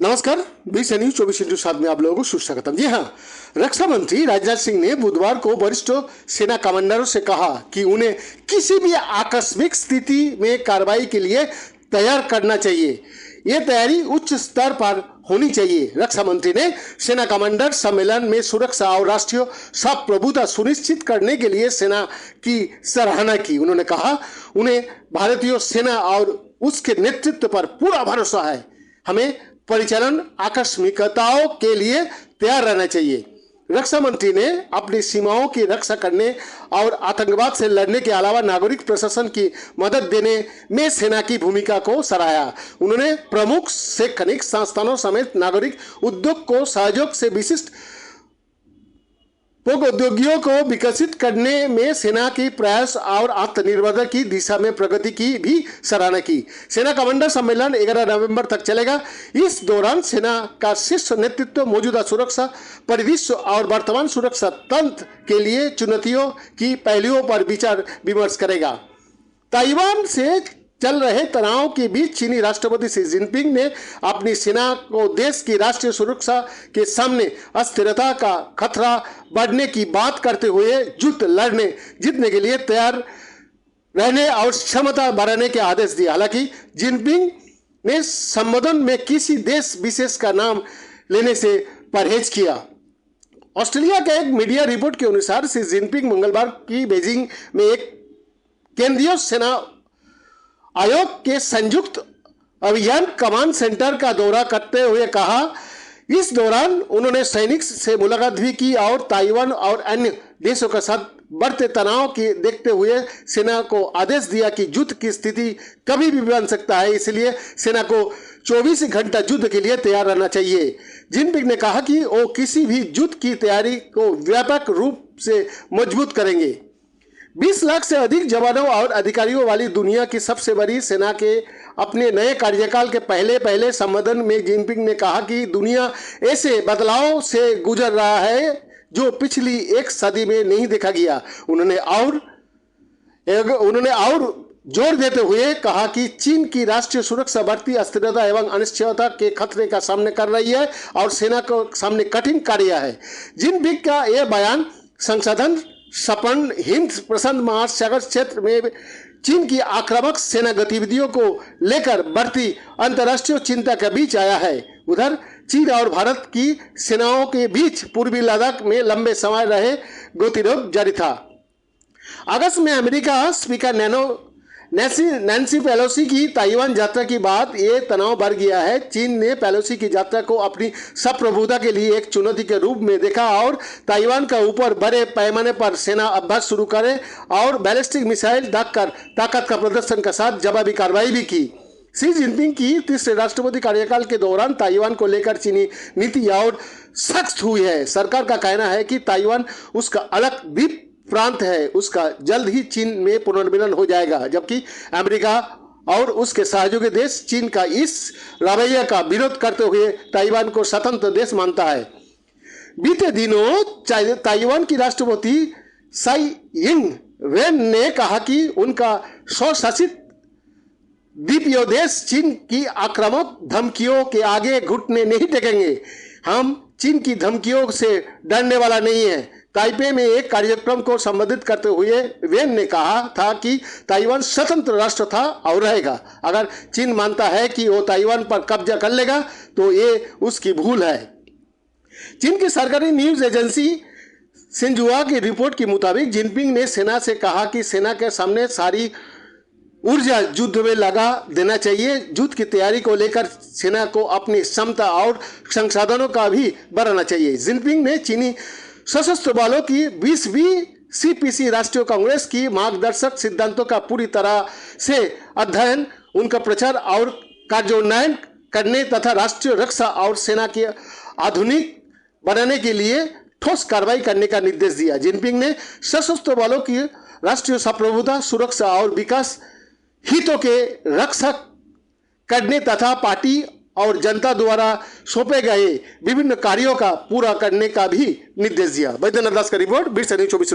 नमस्कार, बीस न्यूज 24/7 में आप लोगों को सुस्वागतम। जी हाँ, रक्षा मंत्री राजनाथ सिंह ने बुधवार को वरिष्ठ सेना कमांडरों से कहा कि उन्हें किसी भी आकस्मिक स्थिति में कार्रवाई के लिए तैयार करना चाहिए। ये तैयारी उच्च स्तर पर होनी चाहिए। रक्षा मंत्री ने सेना कमांडर सम्मेलन में सुरक्षा और राष्ट्रीय संप्रभुता सुनिश्चित करने के लिए सेना की सराहना की। उन्होंने कहा, उन्हें भारतीय सेना और उसके नेतृत्व पर पूरा भरोसा है। हमें परिचालन आकस्मिकताओं के लिए तैयार रहना चाहिए। रक्षा मंत्री ने अपनी सीमाओं की रक्षा करने और आतंकवाद से लड़ने के अलावा नागरिक प्रशासन की मदद देने में सेना की भूमिका को सराहा। उन्होंने प्रमुख शैक्षणिक संस्थानों समेत नागरिक उद्योग को सहयोग से विशिष्ट प्रौद्योगिकियों को विकसित करने में सेना के प्रयास और आत्मनिर्भरता की दिशा में प्रगति की भी सराहना की। सेना कमांडर सम्मेलन 11 नवंबर तक चलेगा। इस दौरान सेना का शीर्ष नेतृत्व मौजूदा सुरक्षा परिदृश्य और वर्तमान सुरक्षा तंत्र के लिए चुनौतियों की पहलुओं पर विचार विमर्श करेगा। ताइवान से चल रहे तनाव के बीच चीनी राष्ट्रपति शी जिनपिंग ने अपनी सेना को देश की राष्ट्रीय सुरक्षा के सामने अस्थिरता का खतरा बढ़ने की बात करते हुए युद्ध लड़ने जीतने के लिए तैयार रहने और क्षमता बढ़ाने के आदेश दिए। हालांकि जिनपिंग ने संबोधन में किसी देश विशेष का नाम लेने से परहेज किया। ऑस्ट्रेलिया के एक मीडिया रिपोर्ट के अनुसार शी जिनपिंग मंगलवार की बीजिंग में एक केंद्रीय सेना आयोग के संयुक्त अभियान कमांड सेंटर का दौरा करते हुए कहा। इस दौरान उन्होंने सैनिक से मुलाकात भी की और ताइवान और अन्य देशों के साथ बढ़ते तनाव के देखते हुए सेना को आदेश दिया कि युद्ध की स्थिति कभी भी बन सकता है, इसलिए सेना को 24 घंटा युद्ध के लिए तैयार रहना चाहिए। जिनपिंग ने कहा कि वो किसी भी युद्ध की तैयारी को व्यापक रूप से मजबूत करेंगे। 20 लाख से अधिक जवानों और अधिकारियों वाली दुनिया की सबसे बड़ी सेना के अपने नए कार्यकाल के पहले संबोधन में जिनपिंग ने कहा कि दुनिया ऐसे बदलाव से गुजर रहा है जो पिछली एक सदी में नहीं देखा गया। उन्होंने और जोर देते हुए कहा कि चीन की राष्ट्रीय सुरक्षा बढ़ती अस्थिरता एवं अनिश्चितता के खतरे का सामना कर रही है और सेना को सामने कठिन कार्य है। जिनपिंग का यह बयान संशोधन संपन्न हिंद प्रशांत महासागर क्षेत्र में चीन की आक्रामक सेना गतिविधियों को लेकर बढ़ती अंतर्राष्ट्रीय चिंता के बीच आया है। उधर चीन और भारत की सेनाओं के बीच पूर्वी लद्दाख में लंबे समय रहे गतिरोध जारी था। अगस्त में अमेरिका स्पीकर नैन्सी पेलोसी की ताइवान यात्रा के बाद ये तनाव बढ़ गया है। चीन ने पेलोसी की यात्रा को अपनी संप्रभुता के लिए एक चुनौती के रूप में देखा और ताइवान का ऊपर बड़े पैमाने पर सेना अभ्यास शुरू करे और बैलिस्टिक मिसाइल दागकर ताकत का प्रदर्शन के साथ जवाबी कार्रवाई भी की। शी जिनपिंग की तीसरे राष्ट्रपति कार्यकाल के दौरान ताइवान को लेकर चीनी नीति और सख्त हुई है। सरकार का कहना है कि ताइवान उसका अलग द्वीप प्रांत है, उसका जल्द ही चीन में पुनर्मिलन हो जाएगा, जबकि अमेरिका और उसके सहयोगी देश चीन का इस रवैया का विरोध करते हुए ताइवान को स्वतंत्र देश मानता है। बीते दिनों ताइवान की राष्ट्रपति साई यिंग वेन ने कहा कि उनका स्वशासित द्वीपीय देश चीन की आक्रामक धमकियों के आगे घुटने नहीं टेकेंगे। हम चीन की धमकियों से डरने वाला नहीं है। ताइपे में एक कार्यक्रम को संबोधित करते हुए वेन ने कहा था कि ताइवान स्वतंत्र राष्ट्र था और रहेगा। अगर चीन मानता है कि वो ताइवान पर कब्जा कर लेगा तो ये उसकी भूल है। चीन की सरकारी न्यूज एजेंसी सिन्हुआ की रिपोर्ट के मुताबिक जिनपिंग ने सेना से कहा कि सेना के सामने सारी ऊर्जा युद्ध में लगा देना चाहिए। युद्ध की तैयारी को लेकर सेना को अपनी क्षमता और संसाधनों का भी बढ़ाना चाहिए। जिनपिंग ने चीनी सशस्त्र बलों की 20वीं CPC राष्ट्रीय कांग्रेस की मार्गदर्शक सिद्धांतों का पूरी तरह से अध्ययन, उनका प्रचार और कार्यान्वयन करने तथा राष्ट्रीय रक्षा और सेना के आधुनिक बनाने के लिए ठोस कार्रवाई करने का निर्देश दिया। जिनपिंग ने सशस्त्र बलों की राष्ट्रीय संप्रभुता, सुरक्षा और विकास हितों के रक्षा करने तथा पार्टी और जनता द्वारा सौंपे गए विभिन्न कार्यों का पूरा करने का भी निर्देश दिया। बैद्यनाथ दास का रिपोर्ट, बीस न्यूज 24।